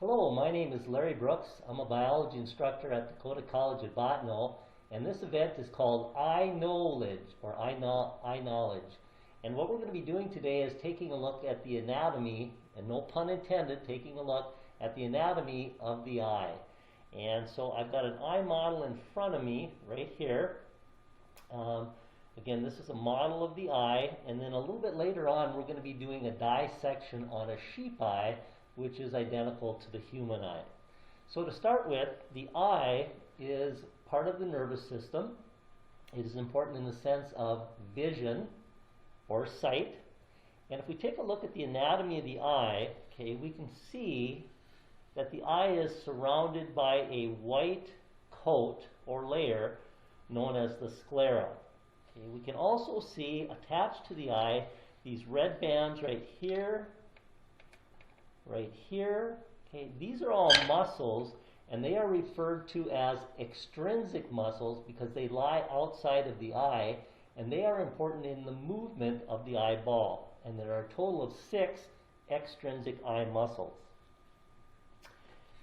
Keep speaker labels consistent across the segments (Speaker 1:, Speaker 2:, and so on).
Speaker 1: Hello, my name is Larry Brooks. I'm a biology instructor at Dakota College at Botano, and this event is called iKnowledge, or iKnowledge. And what we're going to be doing today is taking a look at the anatomy, and no pun intended, taking a look at the anatomy of the eye. And so I've got an eye model in front of me right here. Again, this is a model of the eye, and then a little bit later on we're going to be doing a dissection on a sheep eye, which is identical to the human eye. So to start with, the eye is part of the nervous system. It is important in the sense of vision or sight. And if we take a look at the anatomy of the eye, okay, we can see that the eye is surrounded by a white coat or layer known as the sclera. Okay, we can also see attached to the eye these red bands right here. Okay, these are all muscles, and they are referred to as extrinsic muscles because they lie outside of the eye, and they are important in the movement of the eyeball. And there are a total of 6 extrinsic eye muscles.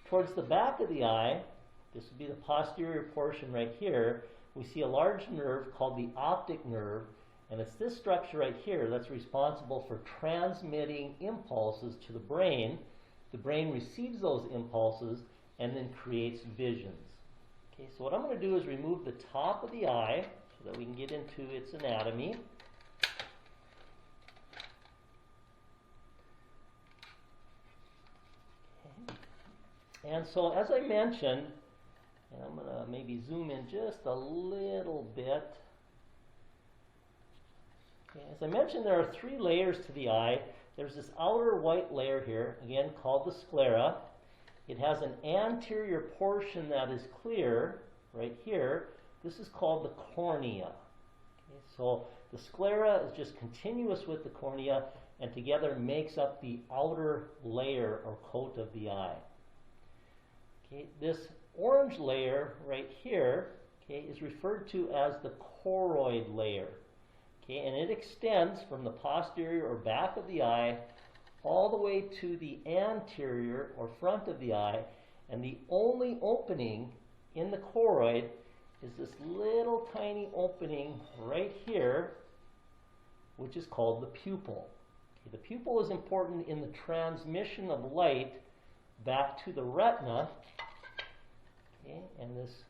Speaker 1: Towards the back of the eye, this would be the posterior portion right here, we see a large nerve called the optic nerve, and it's this structure right here that's responsible for transmitting impulses to the brain. The brain receives those impulses and then creates visions. Okay, so what I'm going to do is remove the top of the eye so that we can get into its anatomy. Okay. And so as I mentioned, and I'm going to maybe zoom in just a little bit. Okay, as I mentioned, there are 3 layers to the eye. There's this outer white layer here, again called the sclera. It has an anterior portion that is clear, right here. This is called the cornea. Okay, so the sclera is just continuous with the cornea and together makes up the outer layer or coat of the eye. Okay, this orange layer right here, okay, is referred to as the choroid layer. Okay, and it extends from the posterior or back of the eye all the way to the anterior or front of the eye, and the only opening in the choroid is this little tiny opening right here, which is called the pupil. Okay, the pupil is important in the transmission of light back to the retina. Okay, and this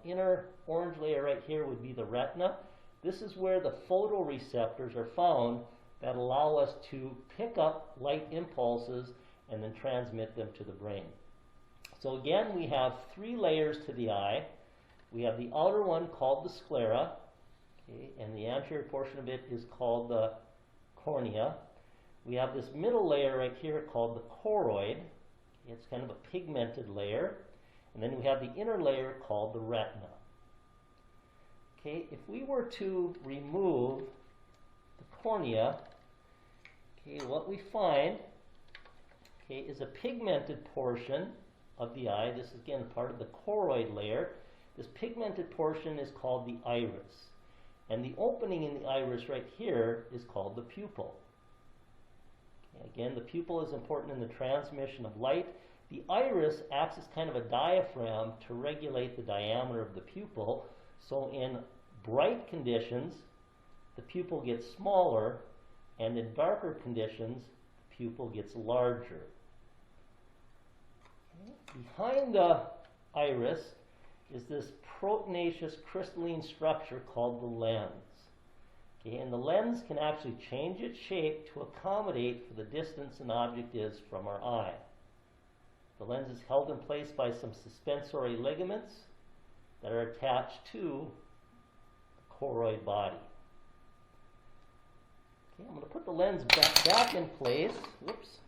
Speaker 1: inner orange layer right here would be the retina. This is where the photoreceptors are found that allow us to pick up light impulses and then transmit them to the brain. So again, we have 3 layers to the eye. We have the outer one called the sclera, okay, and the anterior portion of it is called the cornea. We have this middle layer right here called the choroid. It's kind of a pigmented layer. And then we have the inner layer called the retina. Okay, if we were to remove the cornea, okay, what we find, okay, is a pigmented portion of the eye. This is again part of the choroid layer. This pigmented portion is called the iris. And the opening in the iris right here is called the pupil. Okay, again, the pupil is important in the transmission of light. The iris acts as kind of a diaphragm to regulate the diameter of the pupil. So in bright conditions, the pupil gets smaller, and in darker conditions, the pupil gets larger. Okay. Behind the iris is this proteinaceous crystalline structure called the lens. Okay, and the lens can actually change its shape to accommodate for the distance an object is from our eye. The lens is held in place by some suspensory ligaments that are attached to the choroid body. Okay, I'm going to put the lens back in place. Whoops.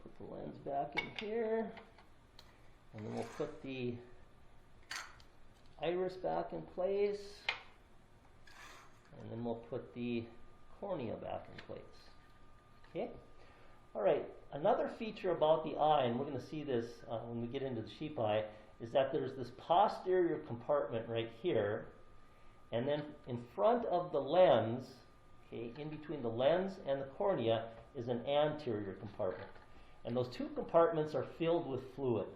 Speaker 1: Put the lens back in here. And then we'll put the iris back in place. And then we'll put the cornea back in place. Okay. All right. Another feature about the eye, and we're going to see this when we get into the sheep eye, is that there's this posterior compartment right here, and then in front of the lens, okay, in between the lens and the cornea is an anterior compartment. And those two compartments are filled with fluid.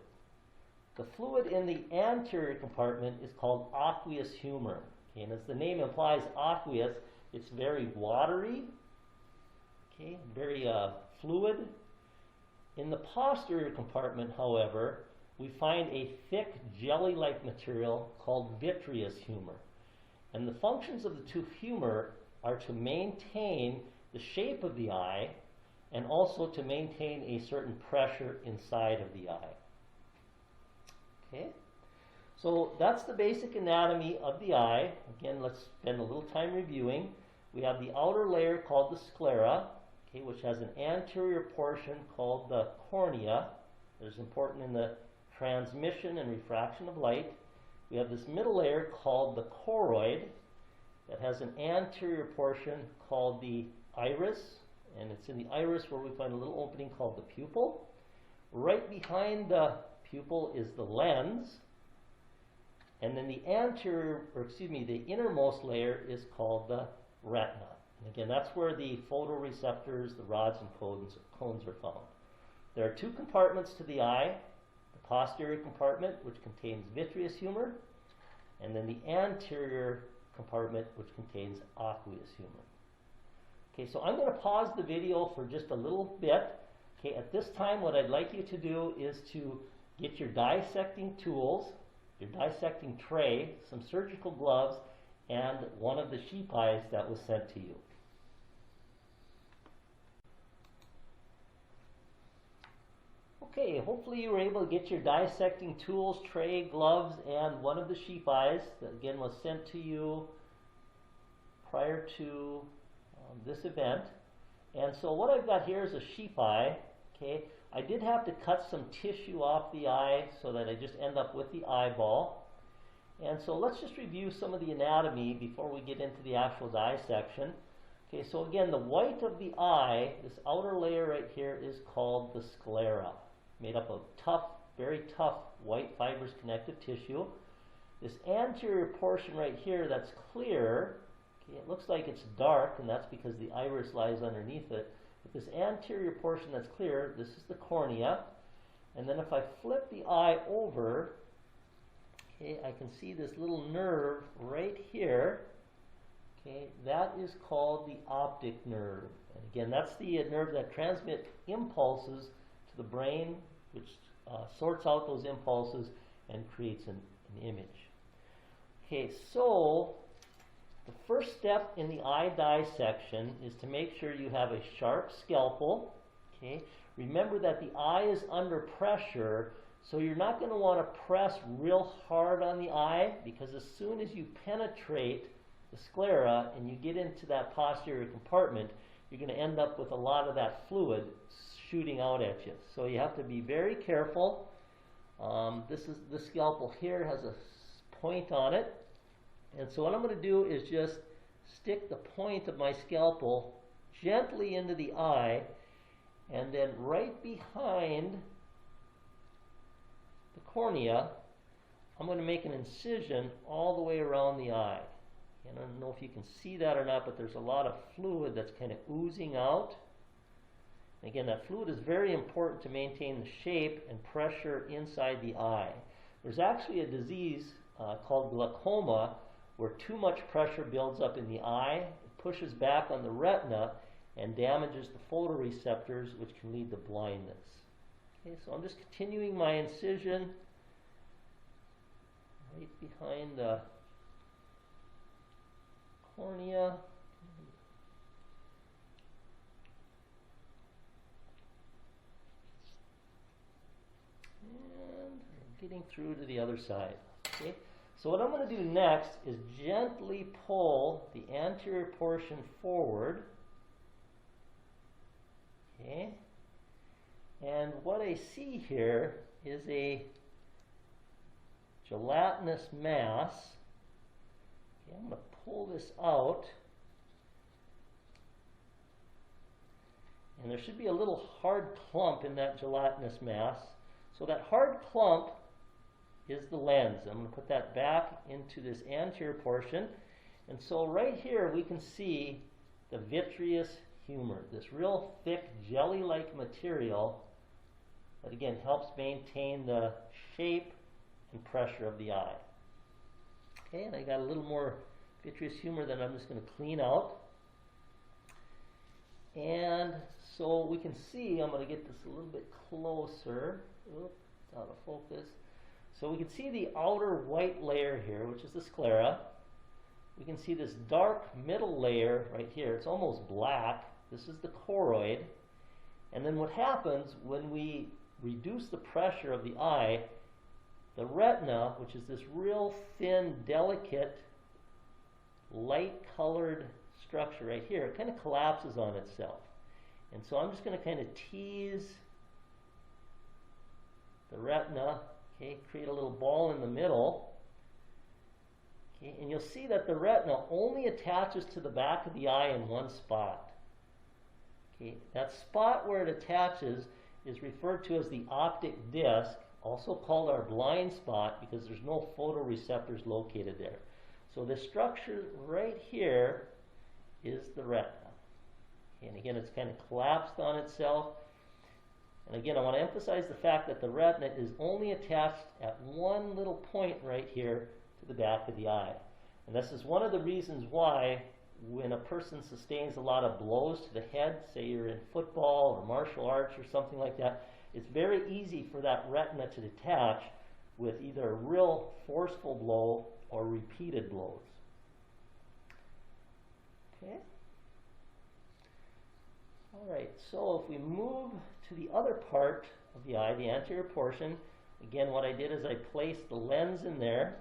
Speaker 1: The fluid in the anterior compartment is called aqueous humor. Okay, and as the name implies, aqueous, it's very watery, okay, very fluid. In the posterior compartment, however, we find a thick jelly-like material called vitreous humor. And the functions of the two humor are to maintain the shape of the eye and also to maintain a certain pressure inside of the eye. Okay, so that's the basic anatomy of the eye. Again, let's spend a little time reviewing. We have the outer layer called the sclera, okay, which has an anterior portion called the cornea that is important in the transmission and refraction of light. We have this middle layer called the choroid that has an anterior portion called the iris, and it's in the iris where we find a little opening called the pupil. Right behind the pupil is the lens, and then the the innermost layer is called the retina. And again, that's where the photoreceptors, the rods and cones are found. There are two compartments to the eye, the posterior compartment, which contains vitreous humor, and then the anterior compartment, which contains aqueous humor. Okay, so I'm going to pause the video for just a little bit. Okay, at this time, what I'd like you to do is to get your dissecting tools, your dissecting tray, some surgical gloves, and one of the sheep eyes that was sent to you. Okay, hopefully you were able to get your dissecting tools, tray, gloves, and one of the sheep eyes that again was sent to you prior to this event. And so what I've got here is a sheep eye. Okay, I did have to cut some tissue off the eye so that I just end up with the eyeball. And so let's just review some of the anatomy before we get into the actual dissection. Okay, so again, the white of the eye, this outer layer right here, is called the sclera, made up of tough, very tough white fibrous connective tissue. This anterior portion right here that's clear, okay, it looks like it's dark, and that's because the iris lies underneath it. But this anterior portion that's clear, this is the cornea. And then if I flip the eye over, okay, I can see this little nerve right here. Okay, that is called the optic nerve. And again, that's the nerve that transmits impulses to the brain, which sorts out those impulses and creates an image. Okay, so the first step in the eye dissection is to make sure you have a sharp scalpel. Okay, remember that the eye is under pressure, so you're not going to want to press real hard on the eye, because as soon as you penetrate the sclera and you get into that posterior compartment, you're going to end up with a lot of that fluid shooting out at you. So you have to be very careful. This scalpel here has a point on it, and so what I'm going to do is just stick the point of my scalpel gently into the eye, and then right behind the cornea, I'm going to make an incision all the way around the eye. And I don't know if you can see that or not, but there's a lot of fluid that's kind of oozing out. And again, that fluid is very important to maintain the shape and pressure inside the eye. There's actually a disease called glaucoma, where too much pressure builds up in the eye, it pushes back on the retina, and damages the photoreceptors, which can lead to blindness. Okay, so I'm just continuing my incision right behind the cornea. And getting through to the other side. Okay? So what I'm going to do next is gently pull the anterior portion forward. Okay? And what I see here is a gelatinous mass. Okay, I'm going to pull this out. And there should be a little hard clump in that gelatinous mass. So that hard clump is the lens. I'm going to put that back into this anterior portion. And so right here we can see the vitreous humor, this real thick jelly-like material that again helps maintain the shape and pressure of the eye. Okay, and I got a little more vitreous humor that I'm just going to clean out. And so we can see, I'm going to get this a little bit closer. Oop, out of focus. So we can see the outer white layer here, which is the sclera. We can see this dark middle layer right here. It's almost black. This is the choroid. And then what happens when we reduce the pressure of the eye, the retina, which is this real thin, delicate, light-colored structure right here, it kind of collapses on itself. And so I'm just going to kind of tease the retina, okay, create a little ball in the middle. Okay, and you'll see that the retina only attaches to the back of the eye in one spot. Okay, that spot where it attaches is referred to as the optic disc, also called our blind spot because there's no photoreceptors located there. So this structure right here is the retina. Okay, and again, it's kind of collapsed on itself. And again, I want to emphasize the fact that the retina is only attached at one little point right here to the back of the eye. And this is one of the reasons why when a person sustains a lot of blows to the head, say you're in football or martial arts or something like that, it's very easy for that retina to detach with either a real forceful blow or repeated blows. Okay. All right, so if we move to the other part of the eye, the anterior portion, again, what I did is I placed the lens in there.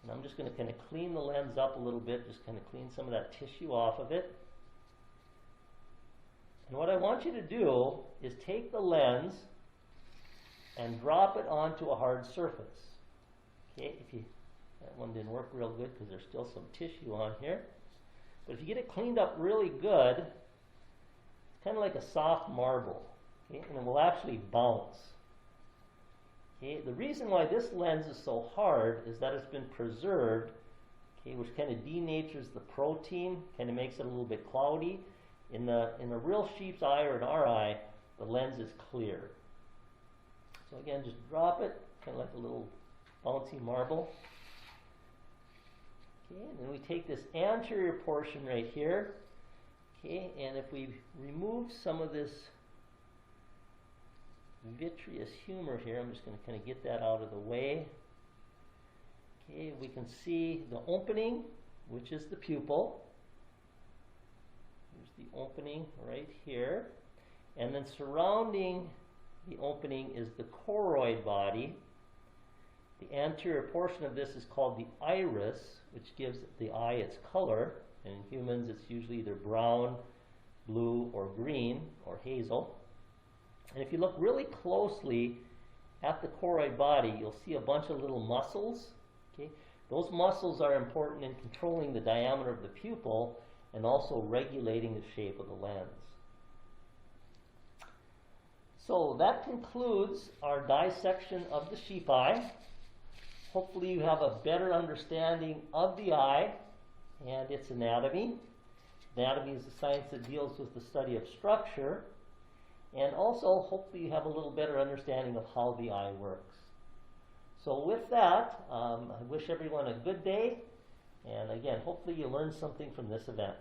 Speaker 1: And I'm just going to kind of clean the lens up a little bit, just kind of clean some of that tissue off of it. And what I want you to do is take the lens and drop it onto a hard surface. Okay, that one didn't work real good because there's still some tissue on here. But if you get it cleaned up really good, it's kind of like a soft marble, okay, and it will actually bounce. Okay, the reason why this lens is so hard is that it's been preserved, okay, which kind of denatures the protein, kind of makes it a little bit cloudy. In a real sheep's eye or in our eye, the lens is clear. So again, just drop it, kind of like a little bouncy marble. Okay, and then we take this anterior portion right here, okay, and if we remove some of this vitreous humor here, I'm just going to kind of get that out of the way. Okay, we can see the opening, which is the pupil. Here's the opening right here. And then surrounding the opening is the choroid body. The anterior portion of this is called the iris, which gives the eye its color. And in humans, it's usually either brown, blue, or green, or hazel. And if you look really closely at the choroid body, you'll see a bunch of little muscles. Okay? Those muscles are important in controlling the diameter of the pupil and also regulating the shape of the lens. So that concludes our dissection of the sheep eye. Hopefully you have a better understanding of the eye and its anatomy. Anatomy is the science that deals with the study of structure. And also, hopefully you have a little better understanding of how the eye works. So with that, I wish everyone a good day. And again, hopefully you learned something from this event.